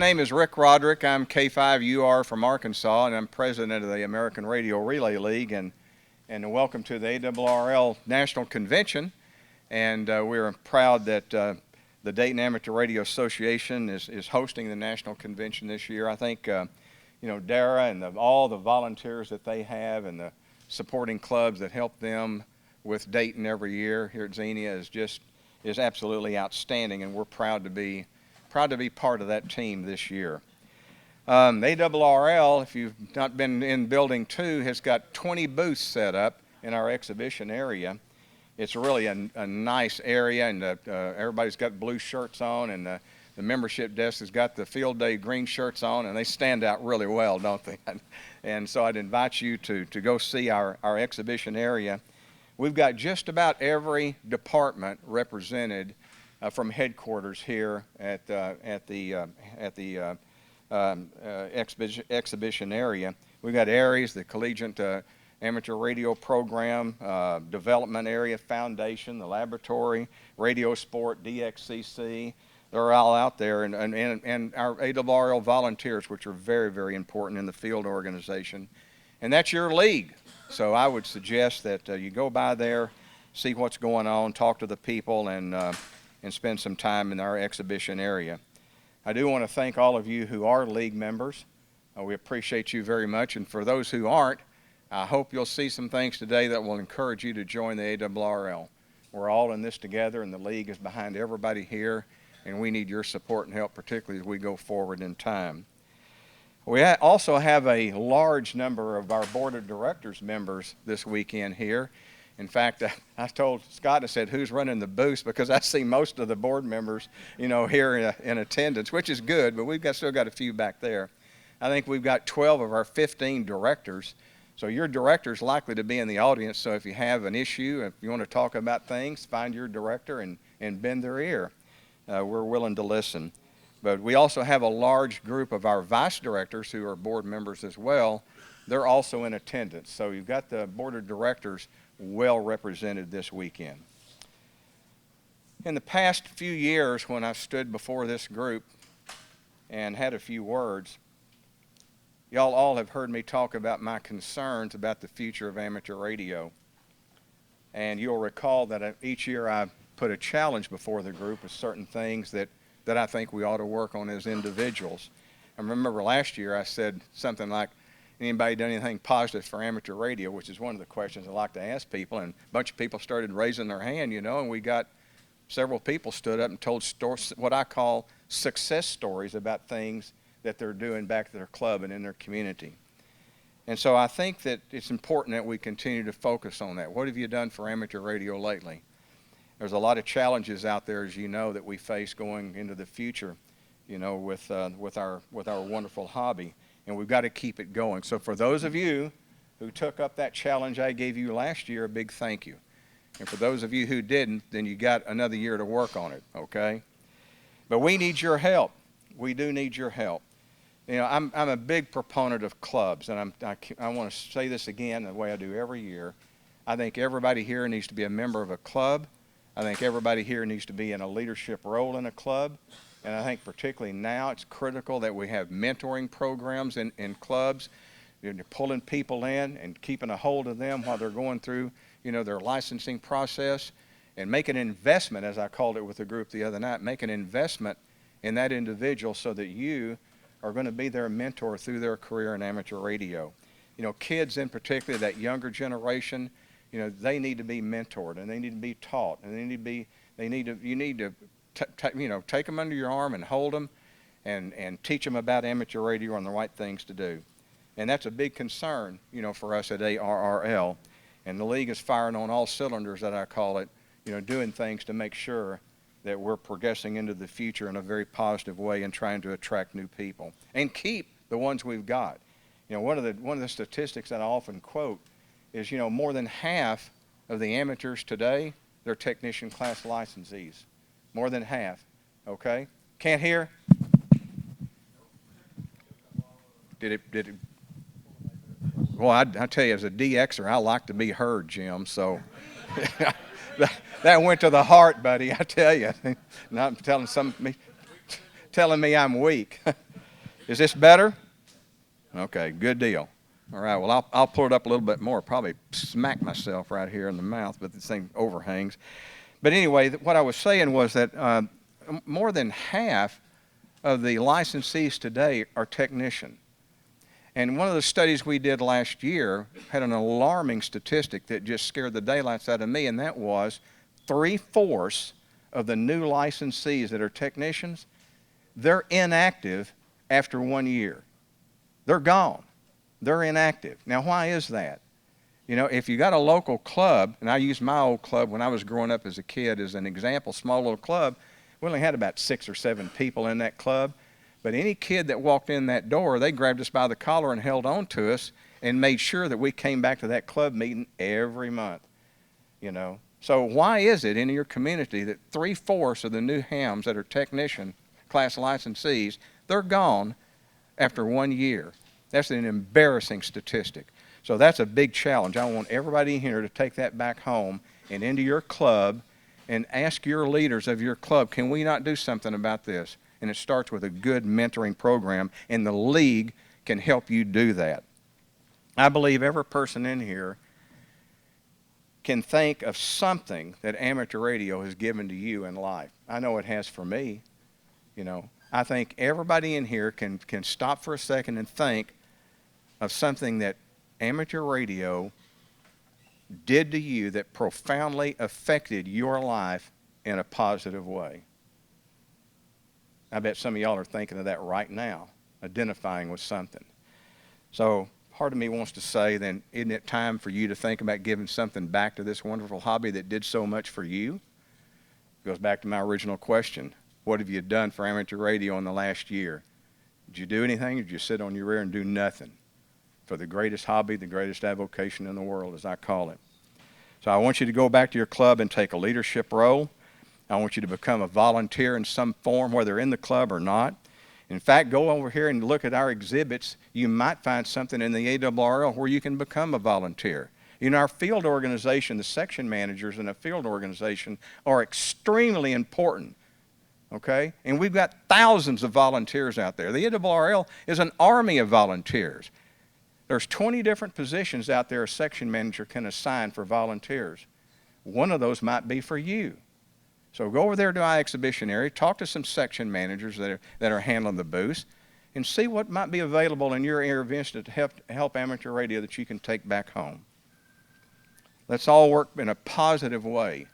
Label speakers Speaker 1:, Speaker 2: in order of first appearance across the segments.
Speaker 1: name is Rick Roderick. I'm K5UR from Arkansas, and I'm president of the American Radio Relay League. And welcome to the ARRL National Convention. And we're proud that the Dayton Amateur Radio Association is hosting the National Convention this year. I think, Dara and all the volunteers that they have and the supporting clubs that help them with Dayton every year here at Xenia is absolutely outstanding, and we're proud to be part of that team this year. ARRL, if you've not been in Building 2, has got 20 booths set up in our exhibition area. It's really a nice area, and everybody's got blue shirts on, and the membership desk has got the field day green shirts on, and they stand out really well, don't they? And so I'd invite you to go see our exhibition area. We've got just about every department represented from headquarters here at the exhibition area. We've got areas, the Collegiate Amateur Radio Program, Development Area, Foundation, the Laboratory, Radio Sport, DXCC. They're all out there, and our ARRL volunteers, which are very, very important in the field organization. And that's your league. So I would suggest that you go by there, see what's going on, talk to the people, and spend some time in our exhibition area. I do want to thank all of you who are league members. We appreciate you very much. And for those who aren't, I hope you'll see some things today that will encourage you to join the ARRL. We're all in this together, and the league is behind everybody here, and we need your support and help, particularly as we go forward in time. We also have a large number of our board of directors members this weekend here. In fact, I told Scott, I said, who's running the booths? Because I see most of the board members, here in attendance, which is good, but we've still got a few back there. I think we've got 12 of our 15 directors. So your director's likely to be in the audience, so if you have an issue, if you want to talk about things, find your director and bend their ear. We're willing to listen. But we also have a large group of our vice directors who are board members as well. They're also in attendance. So you've got the board of directors well represented this weekend. In the past few years, when I've stood before this group and had a few words, y'all all have heard me talk about my concerns about the future of amateur radio. And you'll recall that each year I put a challenge before the group of certain things that I think we ought to work on as individuals. I remember last year I said something like, anybody done anything positive for amateur radio, which is one of the questions I like to ask people, and a bunch of people started raising their hand, and we got several people stood up and told stories, what I call success stories about things that they're doing back at their club and in their community. And so I think that it's important that we continue to focus on that. What have you done for amateur radio lately? There's a lot of challenges out there, as you know, that we face going into the future, with our wonderful hobby, and we've got to keep it going. So for those of you who took up that challenge I gave you last year, a big thank you. And for those of you who didn't, then you got another year to work on it, okay? But we need your help. We do need your help. I'm a big proponent of clubs, and I want to say this again the way I do every year. I think everybody here needs to be a member of a club. I think everybody here needs to be in a leadership role in a club. And I think particularly now it's critical that we have mentoring programs in clubs. You're pulling people in and keeping a hold of them while they're going through, their licensing process, and make an investment, as I called it with the group the other night, make an investment in that individual so that you are going to be their mentor through their career in amateur radio. Kids in particular, that younger generation, they need to be mentored, and they need to be taught, and you need to take them under your arm and hold them and teach them about amateur radio and the right things to do. And that's a big concern, for us at ARRL. And the league is firing on all cylinders, that I call it, doing things to make sure that we're progressing into the future in a very positive way and trying to attract new people and keep the ones we've got. One of the statistics that I often quote is, more than half of the amateurs today, they're technician class licensees. More than half, okay? Can't hear? Did it? Well, I tell you, as a DXer, I like to be heard, Jim, so that went to the heart, buddy, I tell you. Not telling me I'm weak. Is this better? Okay, good deal. All right, well, I'll pull it up a little bit more. Probably smack myself right here in the mouth, but this thing overhangs. But anyway, what I was saying was that more than half of the licensees today are technicians. And one of the studies we did last year had an alarming statistic that just scared the daylights out of me, and that was 3/4 of the new licensees that are technicians, they're inactive after 1 year. They're gone. They're inactive. Now, why is that? You know, if you got a local club, and I used my old club when I was growing up as a kid as an example, small little club, we only had about 6 or 7 people in that club. But any kid that walked in that door, they grabbed us by the collar and held on to us and made sure that we came back to that club meeting every month, you know. So why is it in your community that 3/4 of the new hams that are technician class licensees, they're gone after 1 year? That's an embarrassing statistic. So that's a big challenge. I want everybody in here to take that back home and into your club and ask your leaders of your club, can we not do something about this? And it starts with a good mentoring program, and the league can help you do that. I believe every person in here can think of something that amateur radio has given to you in life. I know it has for me. You know, I think everybody in here can stop for a second and think of something that amateur radio did to you that profoundly affected your life in a positive way. I bet some of y'all are thinking of that right now, identifying with something. So part of me wants to say, then, isn't it time for you to think about giving something back to this wonderful hobby that did so much for you? It goes back to my original question. What have you done for amateur radio in the last year? Did you do anything, or did you sit on your rear and do nothing for the greatest hobby, the greatest avocation in the world, as I call it? So I want you to go back to your club and take a leadership role. I want you to become a volunteer in some form, whether in the club or not. In fact, go over here and look at our exhibits. You might find something in the ARRL where you can become a volunteer. In our field organization, the section managers in a field organization are extremely important, okay? And we've got thousands of volunteers out there. The ARRL is an army of volunteers. There's 20 different positions out there a section manager can assign for volunteers. One of those might be for you. So go over there to our exhibition area, talk to some section managers that are handling the booths, and see what might be available in your area to help amateur radio that you can take back home. Let's all work in a positive way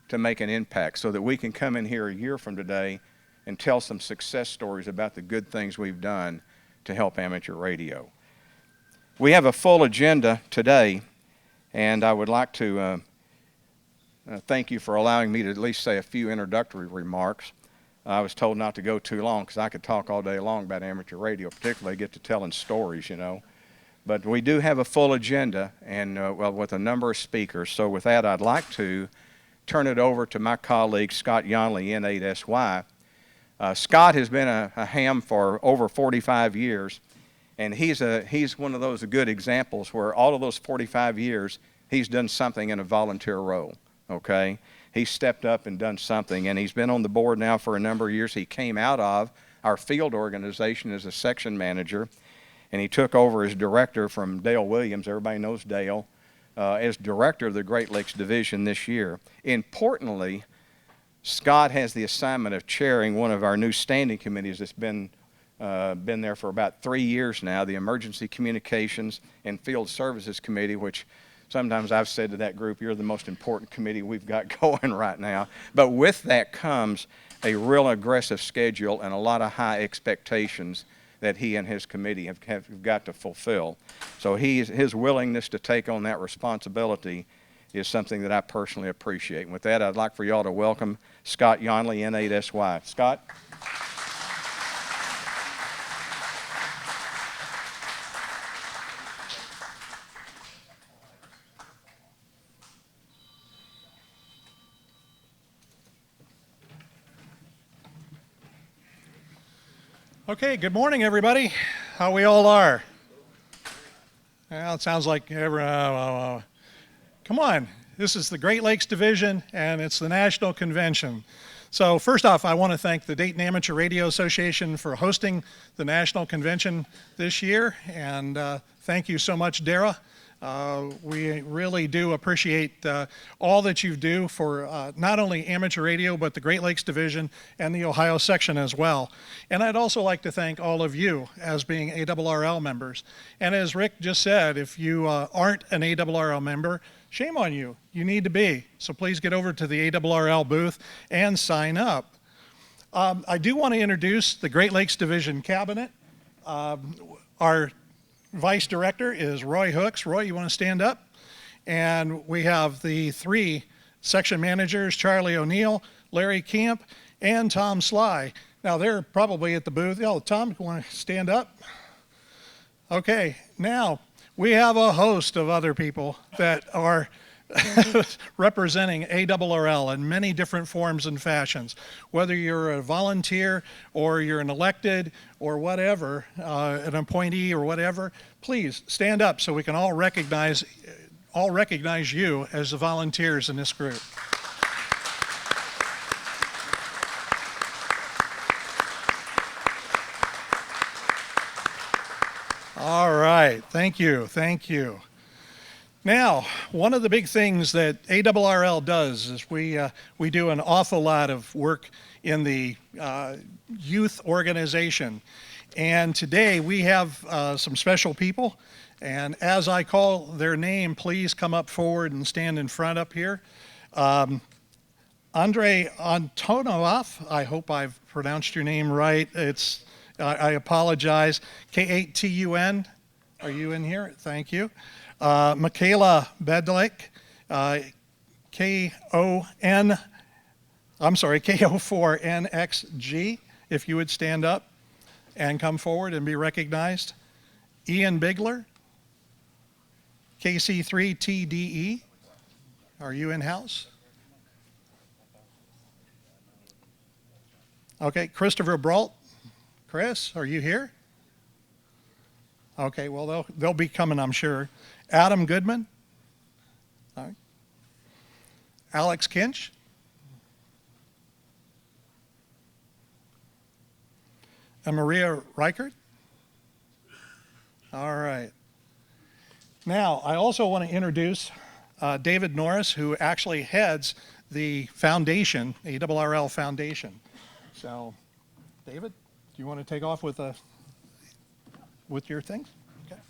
Speaker 1: to make an impact so that we can come in here a year from today and tell some success stories about the good things we've done to help amateur radio. We have a full agenda today, and I would like to thank you for allowing me to at least say a few introductory remarks. I was told not to go too long because I could talk all day long about amateur radio, particularly get to telling stories, you know. But we do have a full agenda and well, with a number of speakers. So with that, I'd like to turn it over to my colleague, Scott Yonally, N8SY. Scott has been a ham for over 45 years, and he's one of those good examples where all of those 45 years, he's done something in a volunteer role. Okay, he's stepped up and done something, and he's been on the board now for a number of years. He came out of our field organization as a section manager, and he took over as director from Dale Williams. Everybody knows Dale, as director of the Great Lakes Division this year. Importantly, Scott has the assignment of chairing one of our new standing committees that's been there for about 3 years now, the Emergency Communications and Field Services Committee, which sometimes I've said to that group, you're the most important committee we've got going right now. But with that comes a real aggressive schedule and a lot of high expectations that he and his committee have got to fulfill. So his willingness to take on that responsibility is something that I personally appreciate. And with that, I'd like for y'all to welcome Scott Yonally, N8SY. Scott?
Speaker 2: Okay, good morning, everybody. How we all are? Well, it sounds like come on. This is the Great Lakes Division, and it's the National Convention. So first off, I want to thank the Dayton Amateur Radio Association for hosting the National Convention this year, and thank you so much, Dara. We really do appreciate all that you do for not only amateur radio, but the Great Lakes Division and the Ohio section as well. And I'd also like to thank all of you as being ARRL members. And as Rick just said, if you aren't an ARRL member, shame on you. You need to be. So please get over to the ARRL booth and sign up. I do want to introduce the Great Lakes Division Cabinet. Our Vice Director is Roy Hooks. Roy, you want to stand up? And we have the 3 section managers, Charlie O'Neill, Larry Camp, and Tom Sly. Now, they're probably at the booth. Oh, Tom, you want to stand up? Okay, now we have a host of other people that are representing ARRL in many different forms and fashions. Whether you're a volunteer or you're an elected or whatever, an appointee or whatever, please stand up so we can all recognize you as the volunteers in this group. All right, thank you, thank you. Now, one of the big things that ARRL does is we do an awful lot of work in the youth organization. And today we have some special people. And as I call their name, please come up forward and stand in front up here. Andre Antonov, I hope I've pronounced your name right. I apologize. K8TUN, are you in here? Thank you. Michaela Bedlik, K04NXG, if you would stand up and come forward and be recognized. Ian Bigler, KC3TDE, are you in-house? Okay, Christopher Brault, Chris, are you here? Okay, well, they'll be coming, I'm sure. Adam Goodman. All right. Alex Kinch. And Maria Reichert. All right. Now, I also want to introduce David Norris, who actually heads the foundation, ARRL Foundation. So, David, do you want to take off with your things? Okay.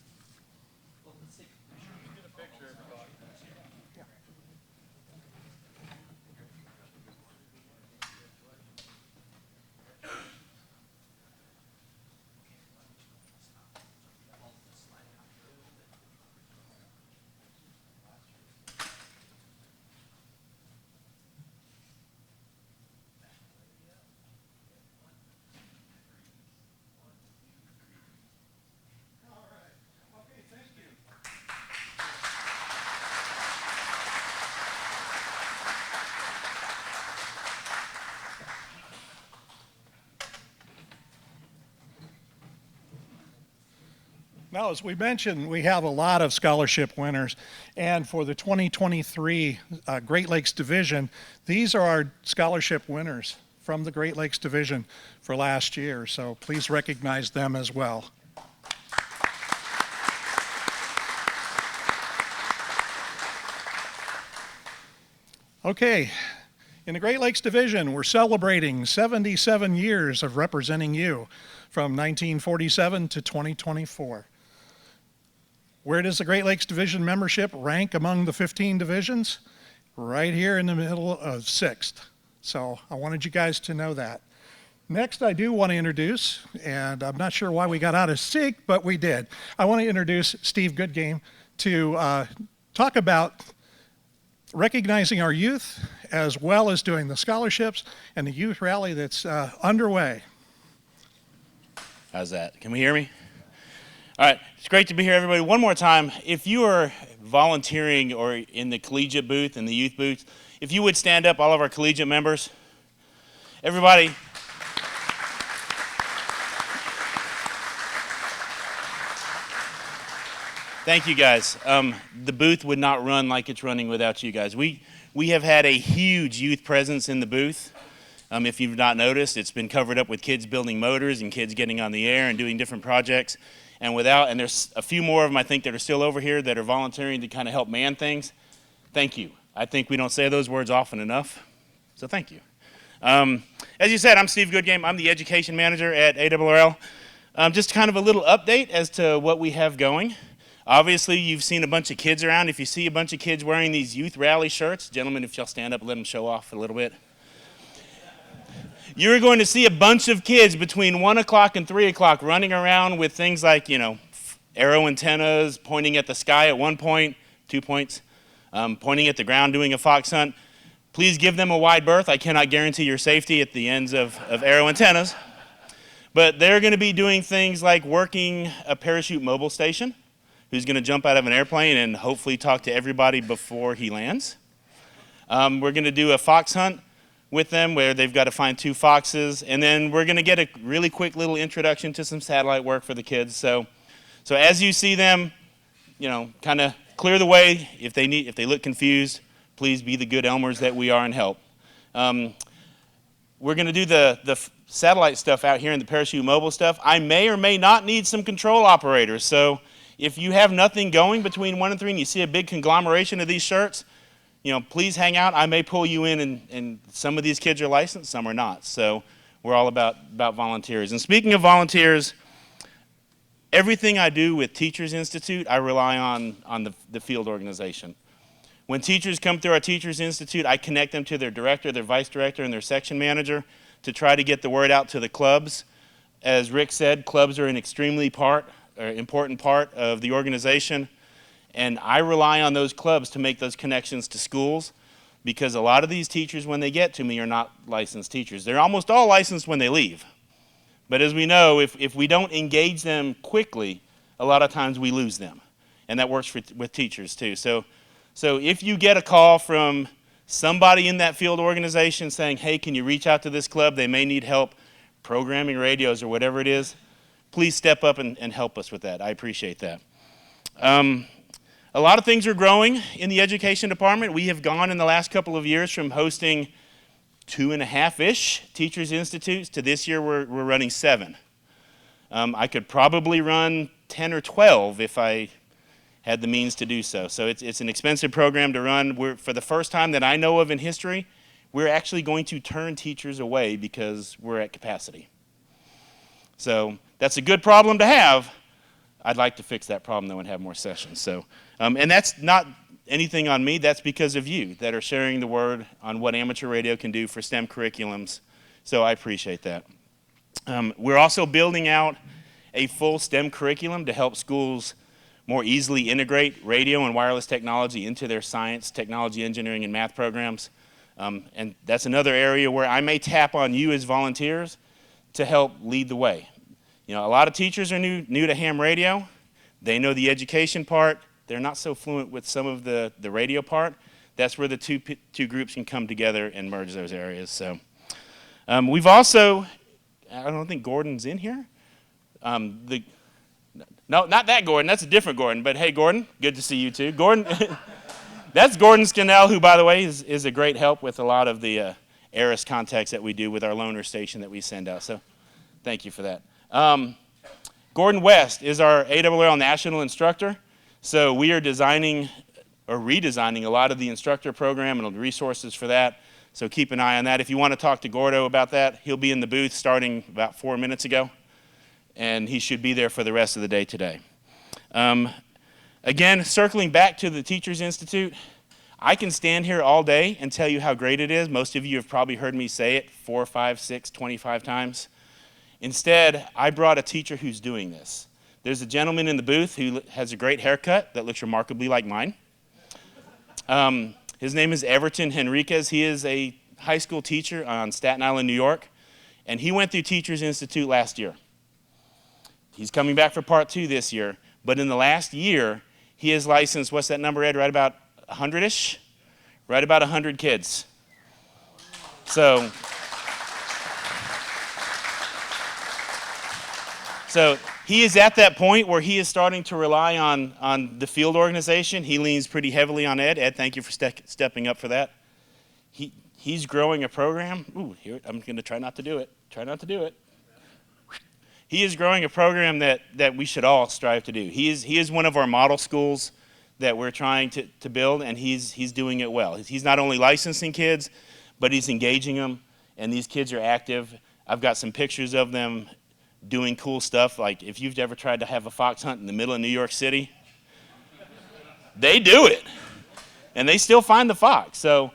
Speaker 2: Now, as we mentioned, we have a lot of scholarship winners, and for the 2023 Great Lakes Division, these are our scholarship winners from the Great Lakes Division for last year, so please recognize them as well. Okay, in the Great Lakes Division, we're celebrating 77 years of representing you from 1947 to 2024. Where does the Great Lakes Division membership rank among the 15 divisions? Right here in the middle of 6th. So I wanted you guys to know that. Next, I do want to introduce, and I'm not sure why we got out of sync, but we did. I want to introduce Steve Goodgame to talk about recognizing our youth as well as doing the scholarships and the youth rally that's underway.
Speaker 3: How's that? Can we hear me? All right, it's great to be here, everybody. One more time, if you are volunteering or in the collegiate booth and the youth booth, if you would stand up, all of our collegiate members. Everybody. Thank you, guys. The booth would not run like it's running without you guys. We have had a huge youth presence in the booth. If you've not noticed, it's been covered up with kids building motors and kids getting on the air and doing different projects. And there's a few more of them I think that are still over here that are volunteering to kind of help man things. Thank you. I think we don't say those words often enough, so thank you. As you said, I'm Steve Goodgame. I'm the education manager at ARRL. Just kind of a little update as to what we have going. Obviously, you've seen a bunch of kids around. If you see a bunch of kids wearing these youth rally shirts, gentlemen, if y'all stand up and let them show off a little bit. You're going to see a bunch of kids between 1 o'clock and 3 o'clock running around with things like, arrow antennas, pointing at the sky at one point, 2 points, pointing at the ground, doing a fox hunt. Please give them a wide berth. I cannot guarantee your safety at the ends of arrow antennas. But they're going to be doing things like working a parachute mobile station, who's going to jump out of an airplane and hopefully talk to everybody before he lands. We're going to do a fox hunt with them where they've got to find 2 foxes, and then we're going to get a really quick little introduction to some satellite work for the kids. So as you see them, kind of clear the way. If they look confused, please be the good Elmers that we are and help. We're going to do the satellite stuff out here in the parachute mobile stuff. I may or may not need some control operators. So if you have nothing going between 1 and 3 and you see a big conglomeration of these shirts, please hang out. I may pull you in, and some of these kids are licensed, some are not. So we're all about volunteers. And speaking of volunteers, everything I do with Teachers Institute, I rely on the field organization. When teachers come through our Teachers Institute, I connect them to their director, their vice director, and their section manager to try to get the word out to the clubs. As Rick said, clubs are an extremely important part of the organization. And I rely on those clubs to make those connections to schools, because a lot of these teachers, when they get to me, are not licensed teachers. They're almost all licensed when they leave. But as we know, if we don't engage them quickly, a lot of times we lose them. And that works with teachers too. So if you get a call from somebody in that field organization saying, hey, can you reach out to this club? They may need help programming radios or whatever it is. Please step up and help us with that. I appreciate that. A lot of things are growing in the education department. We have gone in the last couple of years from hosting 2.5-ish Teachers Institutes to this year we're running 7. I could probably run 10 or 12 if I had the means to do so. So it's an expensive program to run. For the first time that I know of in history, we're actually going to turn teachers away because we're at capacity. So that's a good problem to have. I'd like to fix that problem though and have more sessions. So, and that's not anything on me. That's because of you that are sharing the word on what amateur radio can do for STEM curriculums. So I appreciate that. We're also building out a full STEM curriculum to help schools more easily integrate radio and wireless technology into their science, technology, engineering, and math programs. And that's another area where I may tap on you as volunteers to help lead the way. A lot of teachers are new to ham radio. They know the education part. They're not so fluent with some of the radio part. That's where the two groups can come together and merge those areas. So we've also, I don't think Gordon's in here. No, not that Gordon. That's a different Gordon. But hey, Gordon, good to see you too. Gordon, that's Gordon Scannell, who, by the way, is a great help with a lot of the ARRL contacts that we do with our loaner station that we send out. So thank you for that. Gordon West is our ARRL national instructor. So we are designing or redesigning a lot of the instructor program and the resources for that. So keep an eye on that. If you want to talk to Gordo about that, he'll be in the booth starting about 4 minutes ago. And he should be there for the rest of the day today. Again, circling back to the Teachers Institute, I can stand here all day and tell you how great it is. Most of you have probably heard me say it 4, 5, 6, 25 times. Instead, I brought a teacher who's doing this. There's a gentleman in the booth who has a great haircut that looks remarkably like mine. His name is Everton Henriquez. He is a high school teacher on Staten Island, New York, and he went through Teachers Institute last year. He's coming back for part 2 this year, but in the last year, he has licensed, what's that number, Ed, right about 100-ish? Right about 100 kids. So he is at that point where he is starting to rely on the field organization. He leans pretty heavily on Ed. Ed, thank you for stepping up for that. He he's growing a program. Ooh, here, I'm going to try not to do it. Try not to do it. He is growing a program that we should all strive to do. He is one of our model schools that we're trying to build, and he's doing it well. He's not only licensing kids, but he's engaging them, and these kids are active. I've got some pictures of them doing cool stuff, like if you've ever tried to have a fox hunt in the middle of New York City, they do it, and they still find the fox. So,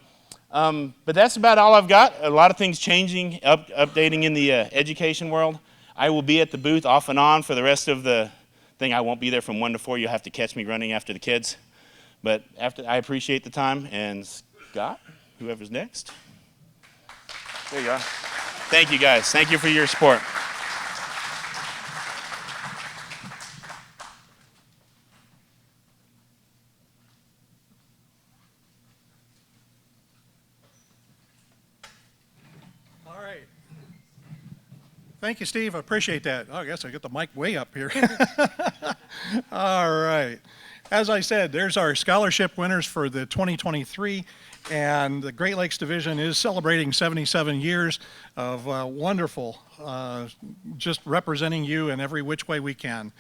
Speaker 3: but that's about all I've got. A lot of things changing, updating in the education world. I will be at the booth off and on for the rest of the thing. I won't be there from 1 to 4. You'll have to catch me running after the kids. But I appreciate the time. And Scott, whoever's next. There you are. Thank you, guys. Thank you for your support.
Speaker 2: All right. Thank you, Steve. I appreciate that. Oh, I guess I get the mic way up here. All right. As I said, there's our scholarship winners for the 2023, and the Great Lakes Division is celebrating 77 years of wonderful, just representing you in every which way we can.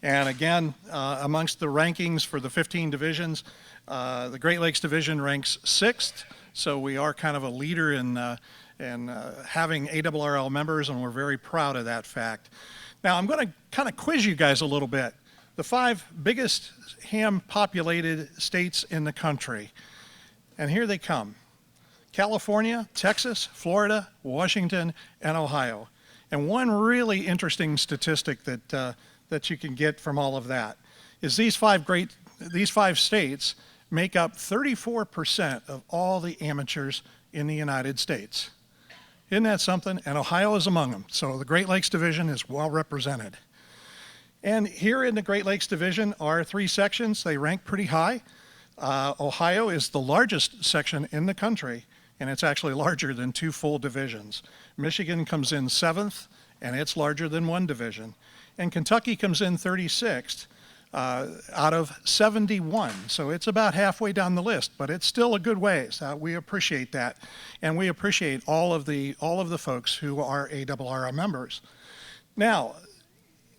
Speaker 2: And again, amongst the rankings for the 15 divisions, the Great Lakes Division ranks 6th, so we are kind of a leader in having ARRL members, and we're very proud of that fact. Now, I'm going to kind of quiz you guys a little bit. The 5 biggest ham-populated states in the country, and here they come: California, Texas, Florida, Washington, and Ohio. And one really interesting statistic that you can get from all of that is these 5 states make up 34% of all the amateurs in the United States. Isn't that something? And Ohio is among them. So the Great Lakes Division is well represented. And here in the Great Lakes Division are 3 sections. They rank pretty high. Ohio is the largest section in the country, and it's actually larger than 2 full divisions. Michigan comes in 7th, and it's larger than 1 division. And Kentucky comes in 36th out of 71. So it's about halfway down the list, but it's still a good ways. We appreciate that. And we appreciate all of the folks who are ARRL members. Now,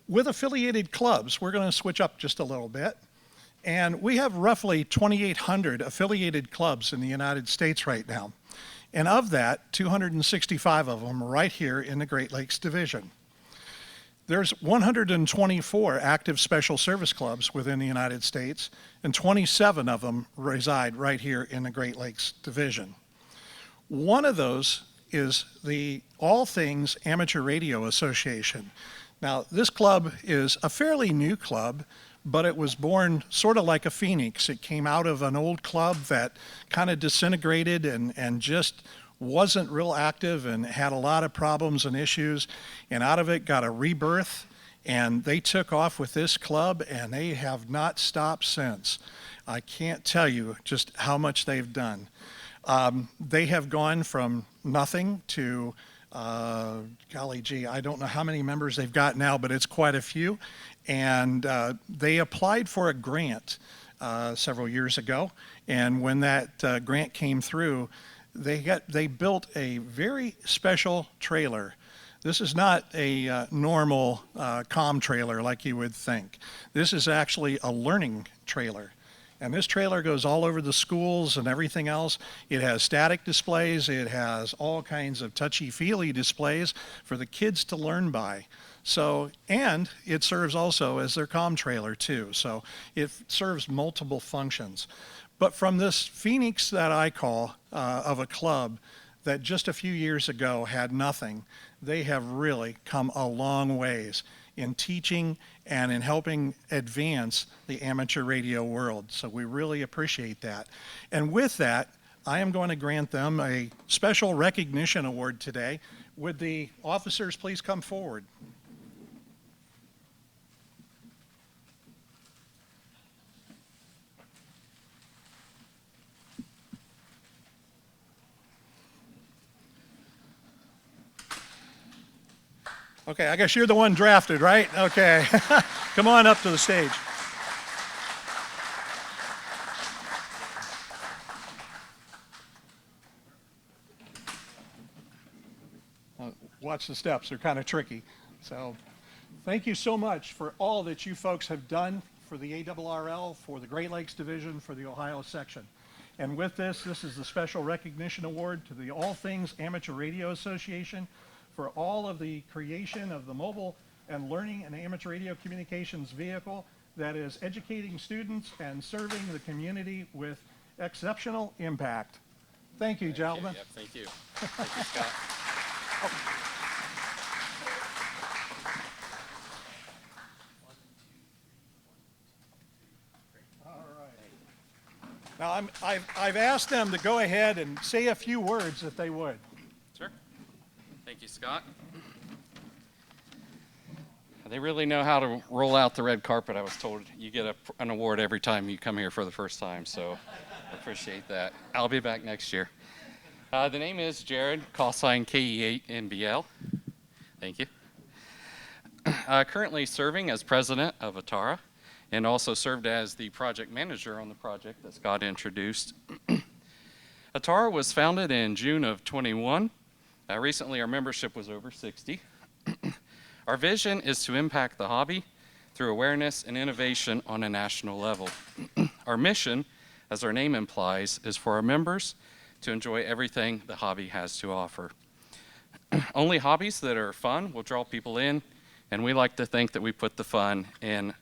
Speaker 2: with affiliated clubs, we're going to switch up just a little bit. And we have roughly 2,800 affiliated clubs in the United States right now. And of that, 265 of them are right here in the Great Lakes Division. There's 124 active special service clubs within the United States, and 27 of them reside right here in the Great Lakes Division. One of those is the All Things Amateur Radio Association. Now, this club is a fairly new club, but it was born sort of like a phoenix. It came out of an old club that kind of disintegrated and just wasn't real active and had a lot of problems and issues, and out of it got a rebirth, and they took off with this club, and they have not stopped since. I can't tell you just how much they've done. They have gone from nothing to golly gee, I don't know how many members they've got now, but it's quite a few. And they applied for a grant several years ago, and when that grant came through, they built a very special trailer. This is not a normal comm trailer like you would think. This is actually a learning trailer. And this trailer goes all over the schools and everything else. It has static displays. It has all kinds of touchy-feely displays for the kids to learn by. So, and it serves also as their comm trailer too. So it serves multiple functions. But from this phoenix that I call of a club that just a few years ago had nothing, they have really come a long ways in teaching and in helping advance the amateur radio world. So we really appreciate that. And with that, I am going to grant them a special recognition award today. Would the officers please come forward? Okay, I guess you're the one drafted, right? Okay. Come on up to the stage. watch the steps, they're kind of tricky. So thank you so much for all that you folks have done for the ARRL, for the Great Lakes Division, for the Ohio section. And with this is the Special Recognition Award to the All Things Amateur Radio Association for all of the creation of the mobile and learning and amateur radio communications vehicle that is educating students and serving the community with exceptional impact. Thank you, gentlemen.
Speaker 4: Yep, thank you. Thank you, Scott.
Speaker 2: All right. Now I've asked them to go ahead and say a few words if they would.
Speaker 4: Sure. Thank you, Scott. They really know how to roll out the red carpet. I was told you get an award every time you come here for the first time, so I appreciate that. I'll be back next year. The name is Jared, call sign KE8NBL. Thank you. Currently serving as president of ARRL and also served as the project manager on the project that Scott introduced. ARRL was founded in June of 21. Recently, our membership was over 60. Our vision is to impact the hobby through awareness and innovation on a national level. Our mission, as our name implies, is for our members to enjoy everything the hobby has to offer. Only hobbies that are fun will draw people in, and we like to think that we put the fun in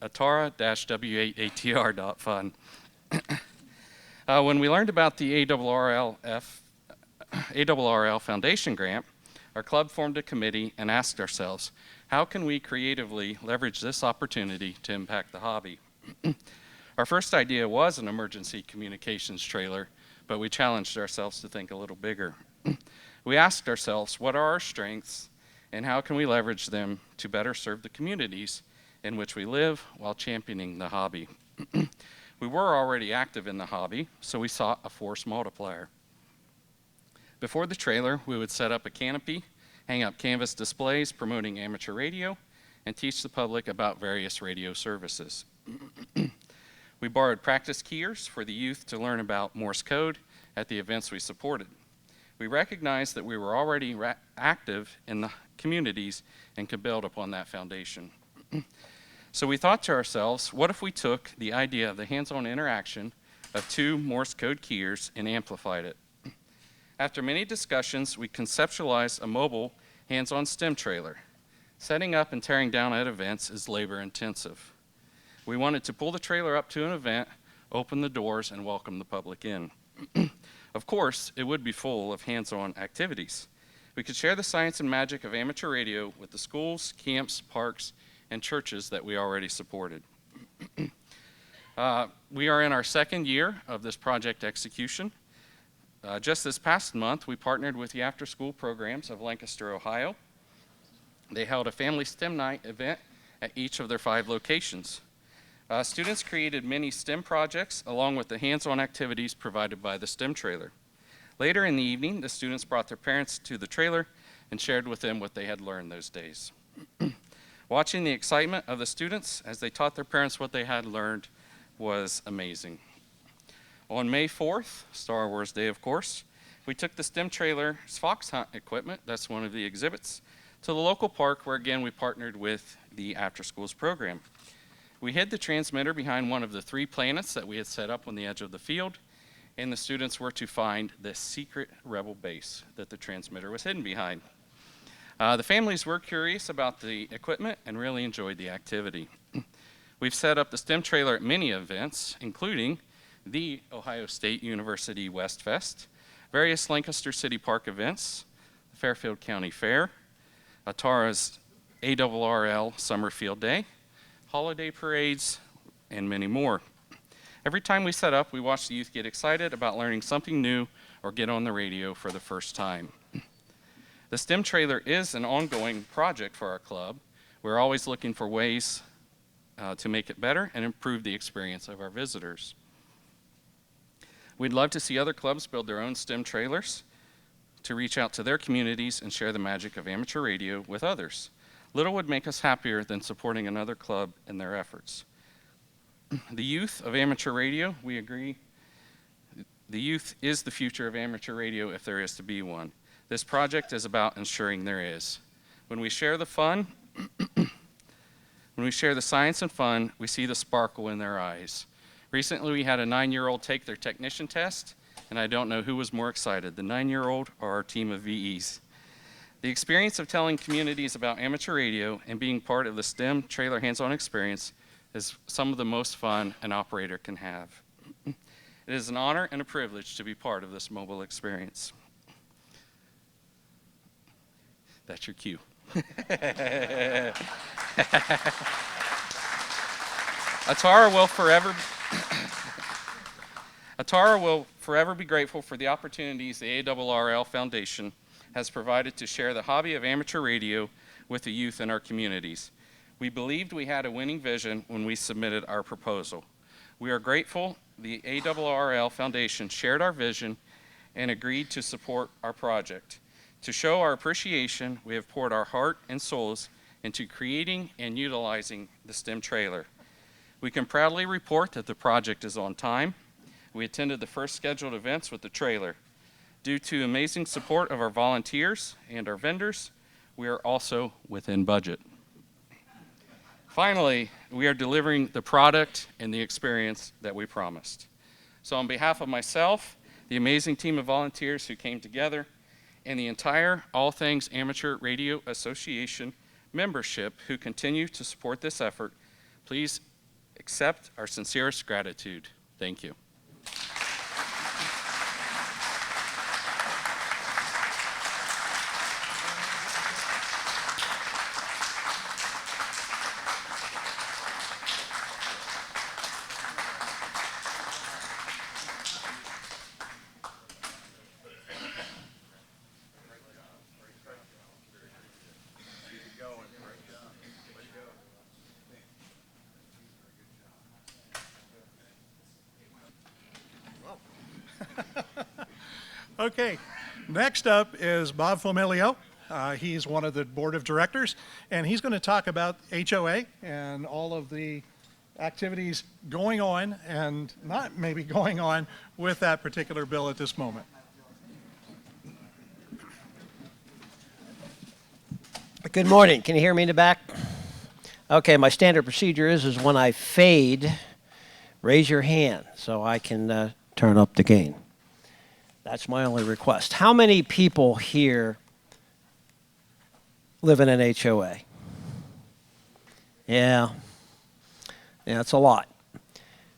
Speaker 4: atara-w8atr.fun. When we learned about the ARRL Foundation grant, our club formed a committee and asked ourselves, how can we creatively leverage this opportunity to impact the hobby? Our first idea was an emergency communications trailer, but we challenged ourselves to think a little bigger. We asked ourselves, what are our strengths and how can we leverage them to better serve the communities in which we live while championing the hobby? We were already active in the hobby, so we sought a force multiplier. Before the trailer, we would set up a canopy, hang up canvas displays promoting amateur radio, and teach the public about various radio services. We borrowed practice keyers for the youth to learn about Morse code at the events we supported. We recognized that we were already active in the communities and could build upon that foundation. So we thought to ourselves, what if we took the idea of the hands-on interaction of 2 Morse code keyers and amplified it? After many discussions, we conceptualized a mobile hands-on STEM trailer. Setting up and tearing down at events is labor-intensive. We wanted to pull the trailer up to an event, open the doors, and welcome the public in. Of course, it would be full of hands-on activities. We could share the science and magic of amateur radio with the schools, camps, parks, and churches that we already supported. We are in our 2nd year of this project execution. Just this past month, we partnered with the after-school programs of Lancaster, Ohio. They held a family STEM night event at each of their 5 locations. Students created many STEM projects along with the hands-on activities provided by the STEM trailer. Later in the evening, the students brought their parents to the trailer and shared with them what they had learned those days. Watching the excitement of the students as they taught their parents what they had learned was amazing. On May 4th, Star Wars Day of course, we took the STEM trailer's fox hunt equipment, that's one of the exhibits, to the local park where again we partnered with the after schools program. We hid the transmitter behind one of the 3 planets that we had set up on the edge of the field, and the students were to find the secret rebel base that the transmitter was hidden behind. The families were curious about the equipment and really enjoyed the activity. We've set up the STEM trailer at many events, including the Ohio State University West Fest, various Lancaster City Park events, the Fairfield County Fair, ARRL's ARRL Summer Field Day, holiday parades, and many more. Every time we set up, we watch the youth get excited about learning something new or get on the radio for the first time. The STEM trailer is an ongoing project for our club. We're always looking for ways to make it better and improve the experience of our visitors. We'd love to see other clubs build their own STEM trailers to reach out to their communities and share the magic of amateur radio with others. Little would make us happier than supporting another club in their efforts. The youth of amateur radio, we agree, the youth is the future of amateur radio if there is to be one. This project is about ensuring there is. When we share the fun, when we share the science and fun, we see the sparkle in their eyes. Recently, we had a 9-year-old take their technician test, and I don't know who was more excited, the 9-year-old or our team of VEs. The experience of telling communities about amateur radio and being part of the STEM trailer hands-on experience is some of the most fun an operator can have. It is an honor and a privilege to be part of this mobile experience. That's your cue. Atara will forever be grateful for the opportunities the ARRL Foundation has provided to share the hobby of amateur radio with the youth in our communities. We believed we had a winning vision when we submitted our proposal. We are grateful the ARRL Foundation shared our vision and agreed to support our project. To show our appreciation, we have poured our heart and souls into creating and utilizing the STEM trailer. We can proudly report that the project is on time. We attended the first scheduled events with the trailer. Due to amazing support of our volunteers and our vendors, we are also within budget. Finally, we are delivering the product and the experience that we promised. So on behalf of myself, the amazing team of volunteers who came together, and the entire All Things Amateur Radio Association membership who continue to support this effort, please accept our sincerest gratitude. Thank you.
Speaker 2: Okay, next up is Bob Famiglio. He's one of the board of directors, and he's going to talk about HOA and all of the activities going on and not maybe going on with that particular bill at this moment.
Speaker 5: Good morning. Can you hear me in the back? Okay, my standard procedure is when I fade, raise your hand so I can turn up the gain. That's my only request. How many people here live in an HOA? Yeah, it's a lot.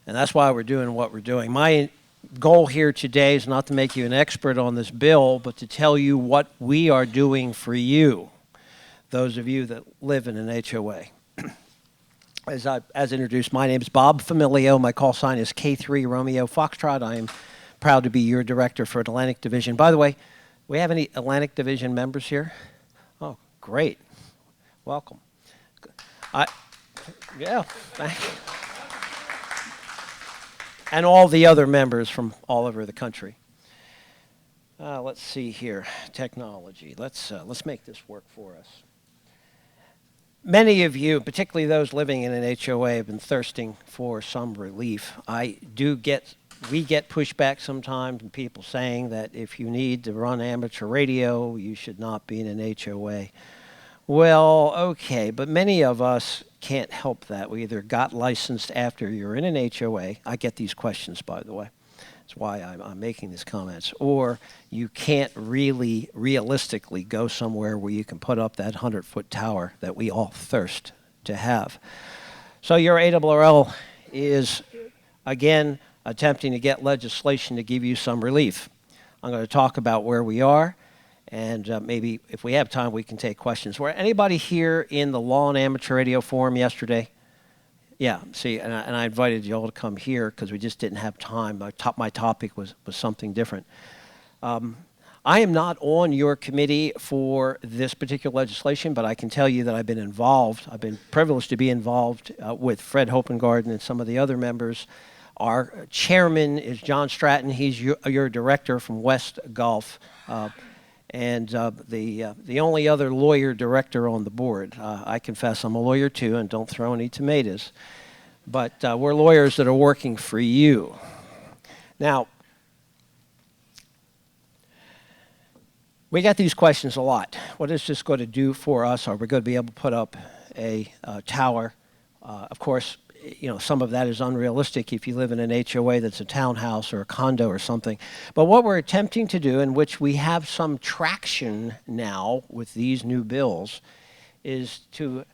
Speaker 5: And that's why we're doing what we're doing. My goal here today is not to make you an expert on this bill, but to tell you what we are doing for you, those of you that live in an HOA. As introduced, my name is Bob Famiglio. My call sign is K3 Romeo Foxtrot. I am proud to be your director for Atlantic Division. By the way, we have any Atlantic Division members here? Oh, great. Welcome. Yeah, thank you. And all the other members from all over the country. Let's see here. Technology. Let's make this work for us. Many of you, particularly those living in an HOA, have been thirsting for some relief. We get pushback sometimes from people saying that if you need to run amateur radio, you should not be in an HOA. Well, okay, but many of us can't help that. We either got licensed after you're in an HOA. I get these questions, by the way. That's why I'm making these comments. Or you can't really realistically go somewhere where you can put up that 100-foot tower that we all thirst to have. So your ARRL is, again, attempting to get legislation to give you some relief. I'm going to talk about where we are, and maybe if we have time, we can take questions. Were anybody here in the Law and Amateur Radio Forum yesterday? Yeah, see, and I invited you all to come here because we just didn't have time. My topic was something different. I am not on your committee for this particular legislation, but I can tell you that I've been involved. I've been privileged to be involved with Fred Hopengarden and some of the other members. Our chairman is John Stratton. He's your director from West Gulf. And the only other lawyer director on the board. I confess I'm a lawyer too, and don't throw any tomatoes. But we're lawyers that are working for you. Now, We get these questions a lot. What is this going to do for us? Are we going to be able to put up a tower? Of course, you know, some of that is unrealistic if you live in an HOA that's a townhouse or a condo or something. But what we're attempting to do, in which we have some traction now with these new bills, is to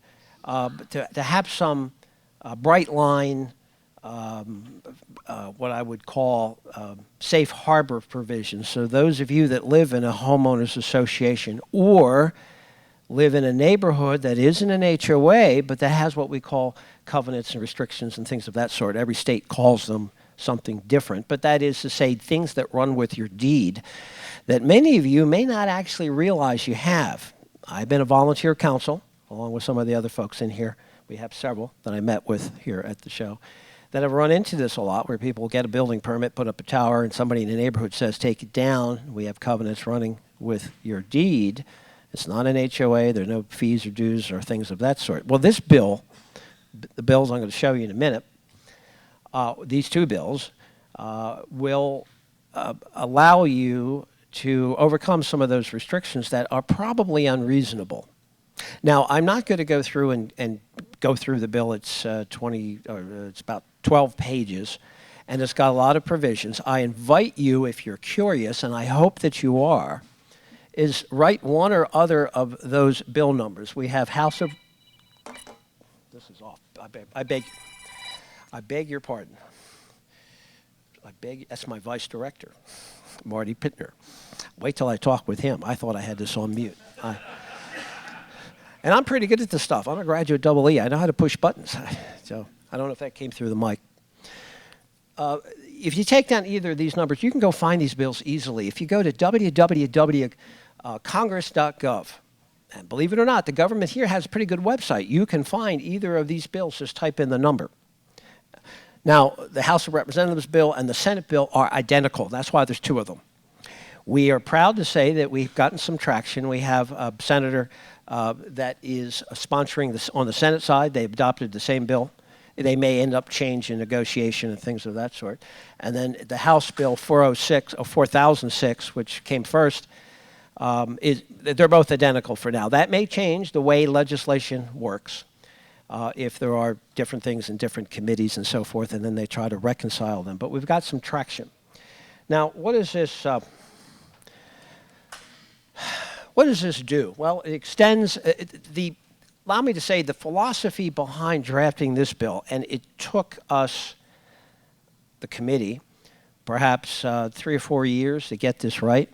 Speaker 5: have some bright line, what I would call safe harbor provisions. So those of you that live in a homeowners association or live in a neighborhood that isn't an HOA, but that has what we call covenants and restrictions and things of that sort. Every state calls them something different, but that is to say things that run with your deed that many of you may not actually realize you have. I've been a volunteer counsel, along with some of the other folks in here. We have several that I met with here at the show that have run into this a lot, where people get a building permit, put up a tower, and somebody in the neighborhood says, take it down. We have covenants running with your deed. It's not an HOA. There are no fees or dues or things of that sort. Well, this bill, the bills I'm going to show you in a minute, these two bills will allow you to overcome some of those restrictions that are probably unreasonable. Now, I'm not going to go through and go through the bill. It's it's about 12 pages, and it's got a lot of provisions. I invite you, if you're curious, and I hope that you are, is write one or other of those bill numbers. We have House of... This is off. I beg your pardon. That's my vice director, Marty Pittner. Wait till I talk with him. I thought I had this on mute. And I'm pretty good at this stuff. I'm a graduate double E. I know how to push buttons. So I don't know if that came through the mic. If you take down either of these numbers, you can go find these bills easily. If you go to www.congress.gov, and believe it or not, the government here has a pretty good website. You can find either of these bills. Just type in the number. Now, the House of Representatives bill and the Senate bill are identical. That's why there's two of them. We are proud to say that we've gotten some traction. We have a senator that is sponsoring this on the Senate side. They've adopted the same bill. They may end up changing negotiation and things of that sort. And then the House Bill 4006, which came first, they're both identical for now. That may change the way legislation works if there are different things in different committees and so forth, and then they try to reconcile them. But we've got some traction. Now, what is this? What does this do? Well, it extends allow me to say the philosophy behind drafting this bill, and it took us, the committee, perhaps 3 or 4 years to get this right,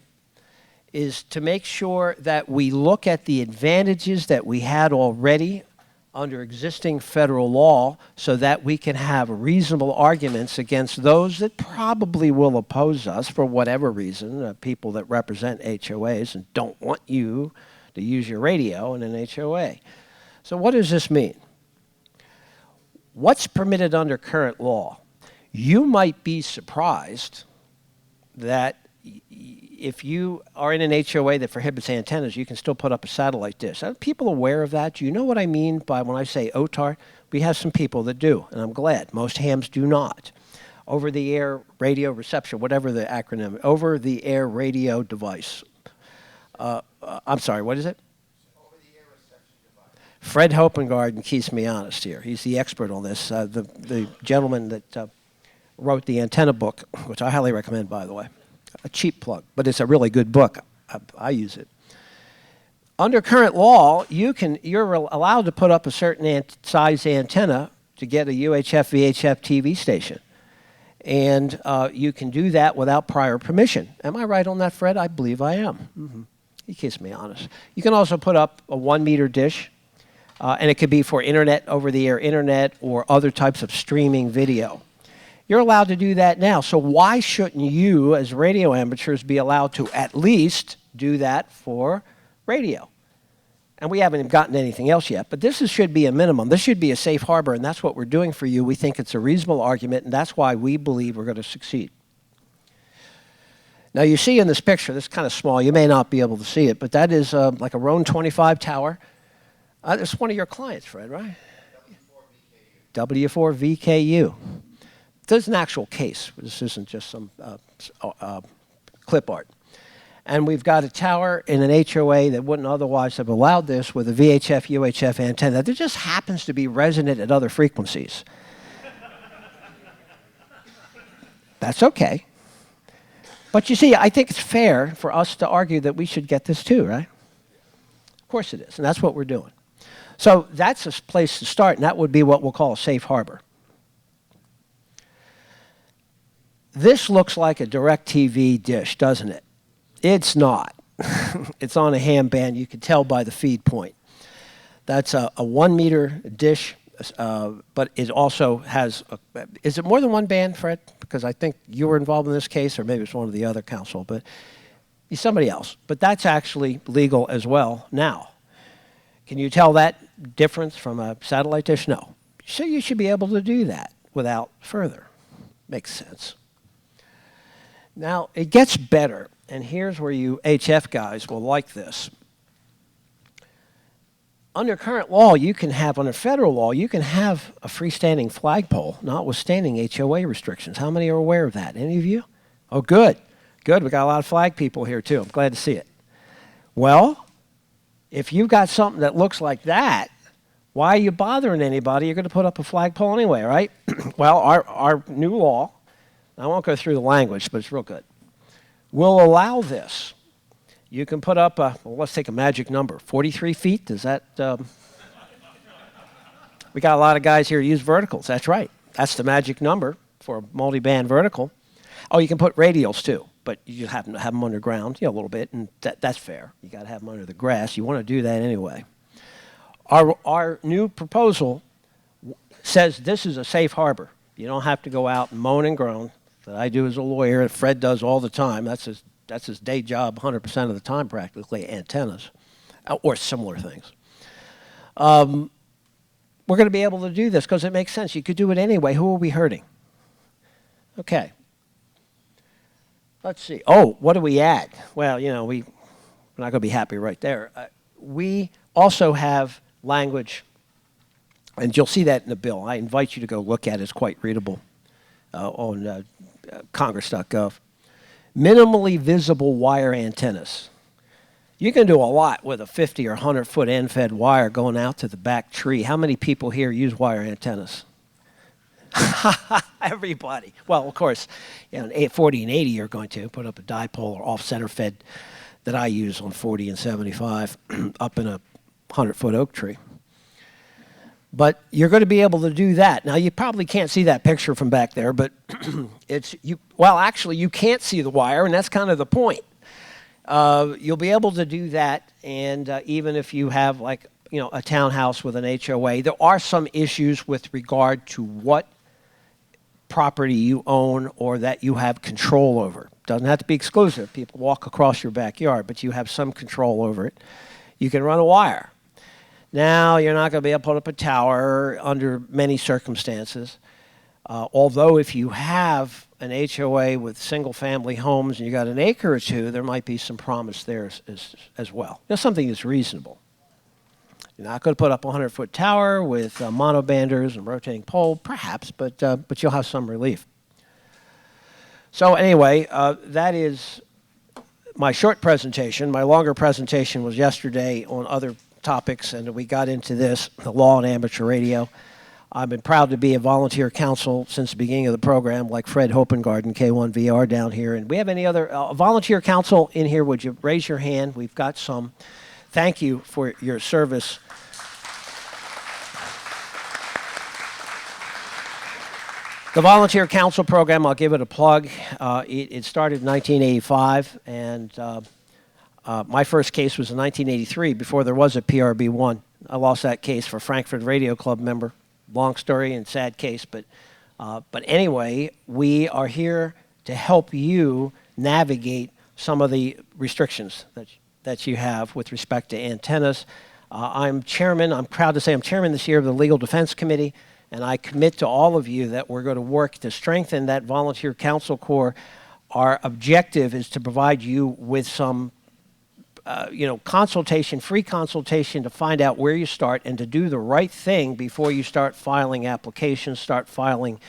Speaker 5: is to make sure that we look at the advantages that we had already under existing federal law so that we can have reasonable arguments against those that probably will oppose us for whatever reason, people that represent HOAs and don't want you to use your radio in an HOA. So what does this mean? What's permitted under current law? You might be surprised that if you are in an HOA that prohibits antennas, you can still put up a satellite dish. Are people aware of that? Do you know what I mean by when I say OTAR? We have some people that do, and I'm glad. Most hams do not. Over-the-air radio reception, whatever the acronym, over-the-air radio device. I'm sorry, what is it? Over-the-air reception device. Fred Hopengarden keeps me honest here. He's the expert on this. The gentleman that wrote the antenna book, which I highly recommend, by the way. A cheap plug, but it's a really good book. I use it. Under current law, you're allowed to put up a certain size antenna to get a UHF VHF TV station, and you can do that without prior permission. Am I right on that, Fred? I believe I am. Mm-hmm. He keeps me honest. You can also put up a 1-meter dish, and it could be for internet, over-the-air internet, or other types of streaming video. You're allowed to do that now. So why shouldn't you, as radio amateurs, be allowed to at least do that for radio? And we haven't gotten anything else yet, but this should be a minimum. This should be a safe harbor, and that's what we're doing for you. We think it's a reasonable argument, and that's why we believe we're going to succeed. Now, you see in this picture, this is kind of small. You may not be able to see it, but that is like a Roan 25 tower. It's one of your clients, Fred, right? W4VKU. There's an actual case. This isn't just some clip art. And we've got a tower in an HOA that wouldn't otherwise have allowed this with a VHF, UHF antenna that just happens to be resonant at other frequencies. That's okay. But you see, I think it's fair for us to argue that we should get this too, right? Of course it is, and that's what we're doing. So that's a place to start, and that would be what we'll call a safe harbor. This looks like a DirecTV dish, doesn't it? It's not. It's on a ham band. You can tell by the feed point. That's a 1 meter dish, but it also has, is it more than one band, Fred? Because I think you were involved in this case, or maybe it's one of the other council, but it's somebody else. But that's actually legal as well now. Can you tell that difference from a satellite dish? No. So you should be able to do that without further. Makes sense. Now, it gets better, and here's where you HF guys will like this. Under current law, you can have, under federal law, you can have a freestanding flagpole, notwithstanding HOA restrictions. How many are aware of that? Any of you? Oh, good. Good. We got a lot of flag people here, too. I'm glad to see it. Well, if you've got something that looks like that, why are you bothering anybody? You're going to put up a flagpole anyway, right? Well, our new law, I won't go through the language, but it's real good, will allow this. You can put up a, well, let's take a magic number, 43 feet. Does that, we got a lot of guys here who use verticals. That's right. That's the magic number for a multi-band vertical. Oh, you can put radials too, but you have to have them underground, a little bit, and that's fair. You got to have them under the grass. You want to do that anyway. Our new proposal says this is a safe harbor. You don't have to go out and moan and groan that I do as a lawyer, that Fred does all the time. That's his day job 100% of the time, practically, antennas or similar things. We're going to be able to do this because it makes sense. You could do it anyway. Who are we hurting? Okay. Let's see. Oh, what do we add? Well, we're not going to be happy right there. We also have language, and you'll see that in the bill. I invite you to go look at it. It's quite readable on congress.gov. Minimally visible wire antennas. You can do a lot with a 50 or 100-foot end-fed wire going out to the back tree. How many people here use wire antennas? Everybody. Well, of course, 40 and 80 you're going to put up a dipole or off-center fed that I use on 40 and 75 up in a 100-foot oak tree. But you're going to be able to do that. Now, you probably can't see that picture from back there, but actually, you can't see the wire, and that's kind of the point. You'll be able to do that, and even if you have, a townhouse with an HOA, there are some issues with regard to what property you own or that you have control over. Doesn't have to be exclusive. People walk across your backyard, but you have some control over it. You can run a wire. Now, you're not going to be able to put up a tower under many circumstances. Although if you have an HOA with single-family homes and you got an acre or two, there might be some promise there as well. Something that's reasonable. You're not going to put up a 100-foot tower with monobanders and rotating pole, perhaps, but you'll have some relief. So anyway, that is my short presentation. My longer presentation was yesterday on other topics, and we got into this, the law on amateur radio. I've been proud to be a volunteer counsel since the beginning of the program, like Fred Hopengarden, K1VR down here. And we have any other volunteer counsel in here? Would you raise your hand? We've got some. Thank you for your service. The Volunteer Council Program, I'll give it a plug. It started in 1985, and my first case was in 1983, before there was a PRB1. I lost that case for Frankfurt Radio Club member. Long story and sad case, but anyway, we are here to help you navigate some of the restrictions that you have with respect to antennas. I'm proud to say I'm chairman this year of the Legal Defense Committee, and I commit to all of you that we're going to work to strengthen that volunteer council corps. Our objective is to provide you with some consultation, free consultation to find out where you start and to do the right thing before you start filing applications, start filing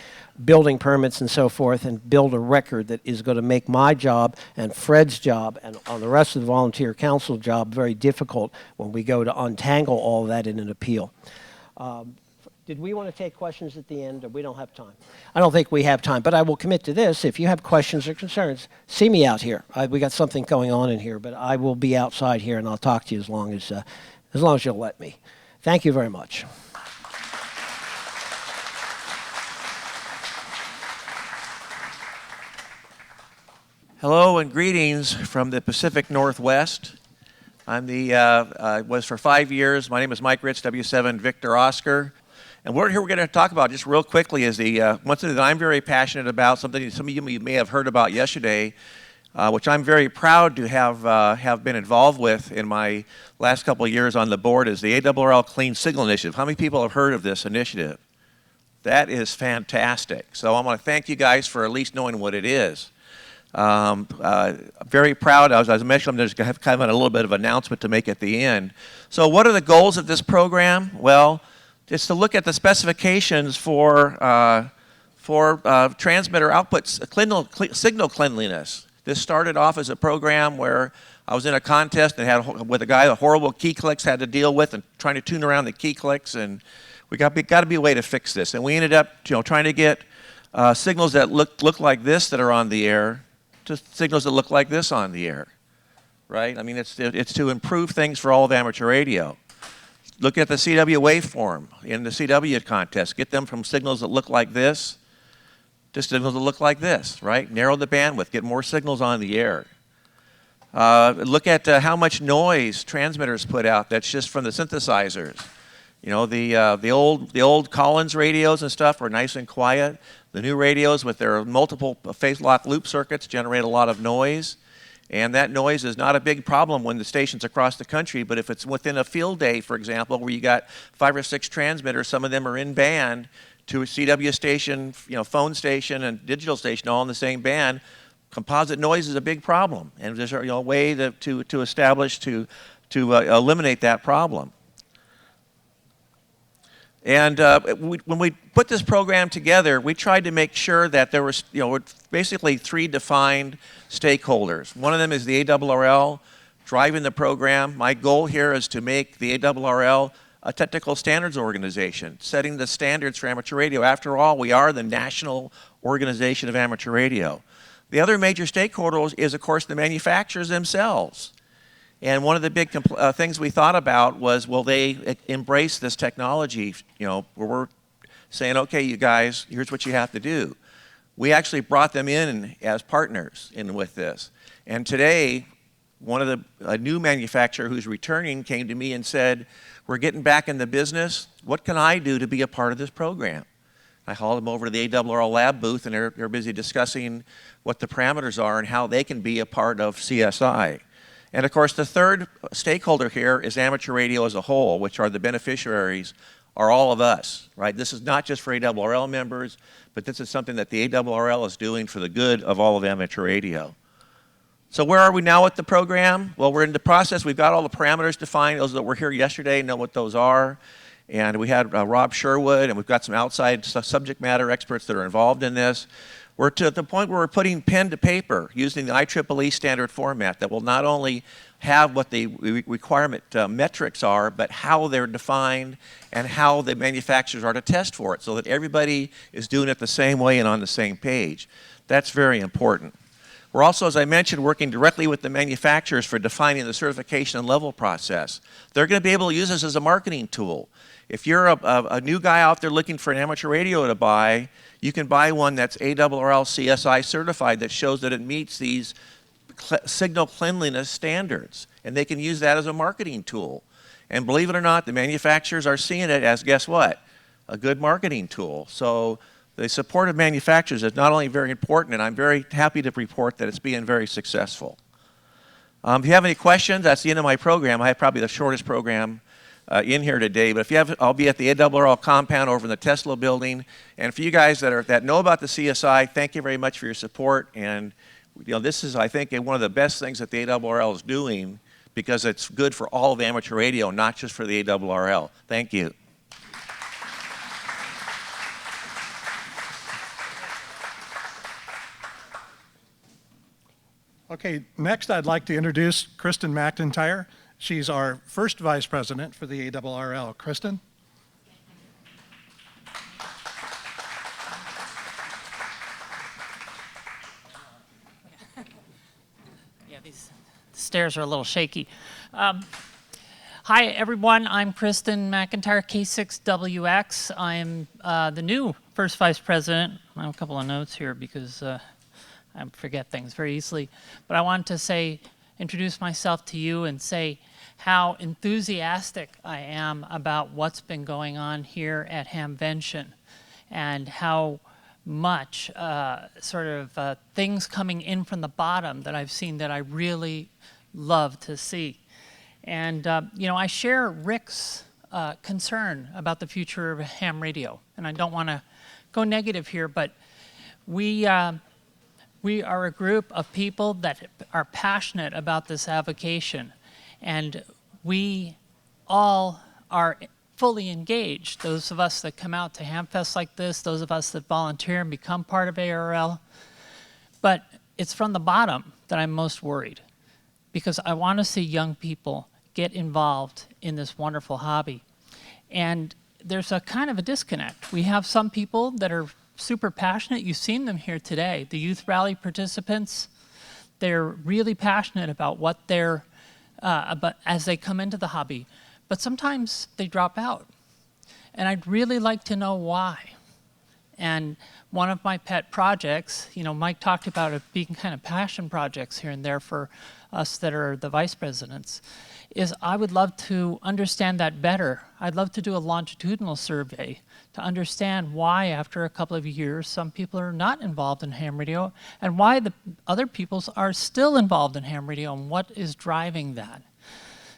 Speaker 5: building permits and so forth, and build a record that is going to make my job and Fred's job and on the rest of the volunteer council job very difficult when we go to untangle all that in an appeal. Did we want to take questions at the end, or we don't have time? I don't think we have time, but I will commit to this. If you have questions or concerns, see me out here. We got something going on in here, but I will be outside here, and I'll talk to you as long as you'll let me. Thank you very much.
Speaker 6: Hello and greetings from the Pacific Northwest. I'm was for 5 years. My name is Mike Ritz, W7 Victor Oscar. And what we're going to talk about just real quickly is one thing that I'm very passionate about, something that some of you may have heard about yesterday, which I'm very proud to have been involved with in my last couple of years on the board, is the ARRL Clean Signal Initiative. How many people have heard of this initiative? That is fantastic. So I want to thank you guys for at least knowing what it is. Very proud. As I mentioned, I'm just going to have kind of a little bit of announcement to make at the end. So what are the goals of this program? Well, it's to look at the specifications for transmitter outputs, signal cleanliness. This started off as a program where I was in a contest and had with a guy the horrible key clicks had to deal with and trying to tune around the key clicks, and we got to be a way to fix this. And we ended up trying to get signals that look like this that are on the air to signals that look like this on the air, right? I mean, it's to improve things for all of amateur radio. Look at the CW waveform in the CW contest. Get them from signals that look like this to signals that look like this, right? Narrow the bandwidth, get more signals on the air. Look at how much noise transmitters put out that's just from the synthesizers. You know, the old Collins radios and stuff are nice and quiet. The new radios with their multiple phase lock loop circuits generate a lot of noise. And that noise is not a big problem when the station's across the country, but if it's within a field day, for example, where you got 5 or 6 transmitters, some of them are in band to a CW station, phone station and digital station all in the same band, composite noise is a big problem. And there's a way to establish to eliminate that problem. And when we put this program together, we tried to make sure that there was, basically 3 defined stakeholders. One of them is the ARRL driving the program. My goal here is to make the ARRL a technical standards organization, setting the standards for amateur radio. After all, we are the national organization of amateur radio. The other major stakeholder is, of course, the manufacturers themselves. And one of the big things we thought about was, will they embrace this technology, where we're saying, okay, you guys, here's what you have to do. We actually brought them in as partners with this. And today, a new manufacturer who's returning came to me and said, we're getting back in the business. What can I do to be a part of this program? I hauled them over to the ARRL lab booth, and they're busy discussing what the parameters are and how they can be a part of CSI. And of course, the third stakeholder here is amateur radio as a whole, which are the beneficiaries, are all of us, right? This is not just for ARRL members, but this is something that the ARRL is doing for the good of all of amateur radio. So where are we now with the program? Well, we're in the process. We've got all the parameters defined. Those that were here yesterday know what those are. And we had Rob Sherwood, and we've got some outside subject matter experts that are involved in this. We're to the point where we're putting pen to paper using the IEEE standard format that will not only have what the requirement metrics are, but how they're defined and how the manufacturers are to test for it so that everybody is doing it the same way and on the same page. That's very important. We're also, as I mentioned, working directly with the manufacturers for defining the certification and level process. They're going to be able to use this as a marketing tool. If you're a new guy out there looking for an amateur radio to buy, you can buy one that's ARRL CSI certified that shows that it meets these signal cleanliness standards. And they can use that as a marketing tool. And believe it or not, the manufacturers are seeing it as, guess what? A good marketing tool. So the support of manufacturers is not only very important, and I'm very happy to report that it's being very successful. If you have any questions, that's the end of my program. I have probably the shortest program in here today, but if you have, I'll be at the ARRL compound over in the Tesla building. And for you guys that know about the CSI, thank you very much for your support. And this is, I think, one of the best things that the ARRL is doing because it's good for all of amateur radio, not just for the ARRL. Thank you.
Speaker 2: Okay, next I'd like to introduce Kristen McIntyre. She's our first vice president for the ARRL. Kristen?
Speaker 7: Yeah, these stairs are a little shaky. Hi, everyone. I'm Kristen McIntyre, K6WX. I'm the new first vice president. I have a couple of notes here because I forget things very easily. But I wanted to introduce myself to you and say how enthusiastic I am about what's been going on here at Hamvention and how much things coming in from the bottom that I've seen that I really love to see. And, I share Rick's concern about the future of ham radio. And I don't want to go negative here, but we are a group of people that are passionate about this avocation. And we all are fully engaged. Those of us that come out to Hamfest like this, those of us that volunteer and become part of ARRL. But it's from the bottom that I'm most worried, because I want to see young people get involved in this wonderful hobby. And there's a kind of a disconnect. We have some people that are super passionate. You've seen them here today. The youth rally participants, they're really passionate about what they're, about as they come into the hobby. But sometimes they drop out. And I'd really like to know why. And one of my pet projects, Mike talked about it being kind of passion projects here and there for us that are the vice presidents, is I would love to understand that better. I'd love to do a longitudinal survey to understand why after a couple of years some people are not involved in ham radio and why the other peoples are still involved in ham radio and what is driving that.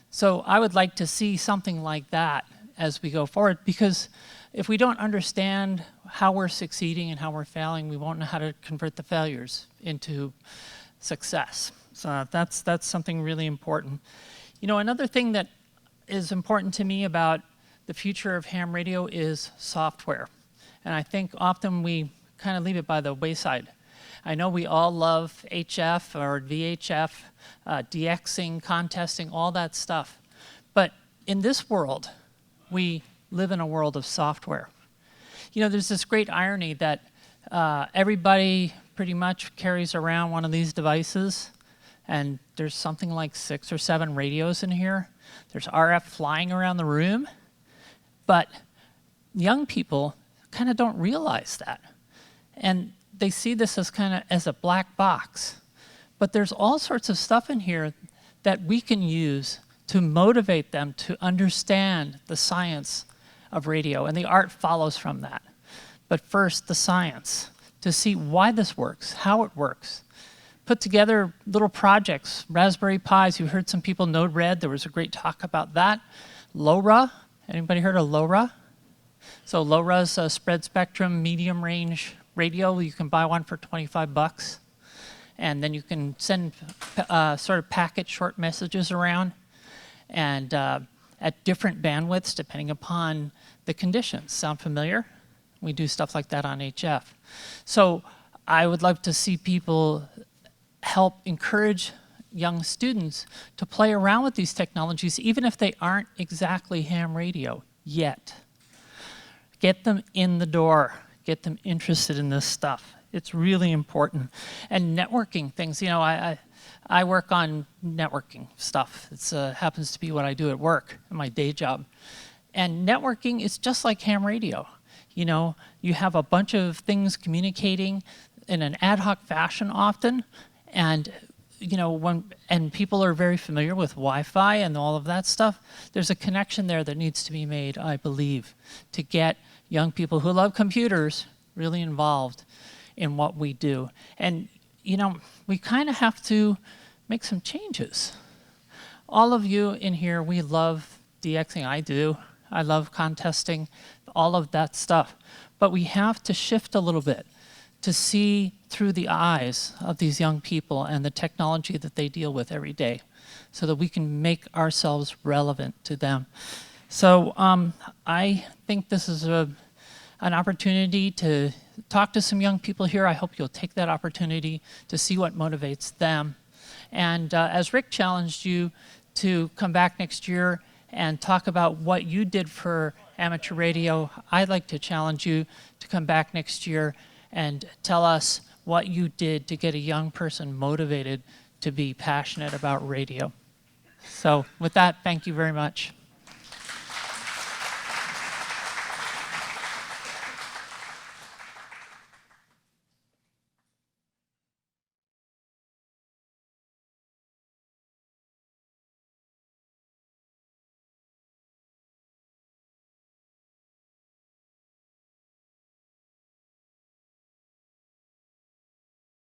Speaker 7: So I would like to see something like that as we go forward, because if we don't understand how we're succeeding and how we're failing, we won't know how to convert the failures into success. So that's something really important. Another thing that is important to me about the future of ham radio is software. And I think often we kind of leave it by the wayside. I know we all love HF or VHF, DXing, contesting, all that stuff. But in this world, we live in a world of software. There's this great irony that everybody pretty much carries around one of these devices, and there's something like 6 or 7 radios in here. There's RF flying around the room, but young people kind of don't realize that. And they see this as kind of as a black box. But there's all sorts of stuff in here that we can use to motivate them to understand the science of radio, and the art follows from that. But first, the science, to see why this works, how it works. Put together little projects, Raspberry Pis. You heard some people Node-RED. There was a great talk about that. LoRa. Anybody heard of LoRa? So LoRa is a spread spectrum, medium range radio. You can buy one for $25. And then you can send sort of packet short messages around and at different bandwidths depending upon the conditions. Sound familiar? We do stuff like that on HF. So I would love to see people help encourage young students to play around with these technologies, even if they aren't exactly ham radio yet. Get them in the door. Get them interested in this stuff. It's really important. And networking things, I work on networking stuff. It happens to be what I do at work, in my day job. And networking is just like ham radio. You have a bunch of things communicating in an ad hoc fashion often, and when people are very familiar with Wi-Fi and all of that stuff, there's a connection there that needs to be made, I believe, to get young people who love computers really involved in what we do. And we kind of have to make some changes. All of you in here, we love DXing. I do. I love contesting, all of that stuff. But we have to shift a little bit to see through the eyes of these young people and the technology that they deal with every day, so that we can make ourselves relevant to them. So I think this is an opportunity to talk to some young people here. I hope you'll take that opportunity to see what motivates them. And as Rick challenged you to come back next year and talk about what you did for amateur radio, I'd like to challenge you to come back next year and tell us what you did to get a young person motivated to be passionate about radio. So with that, thank you very much.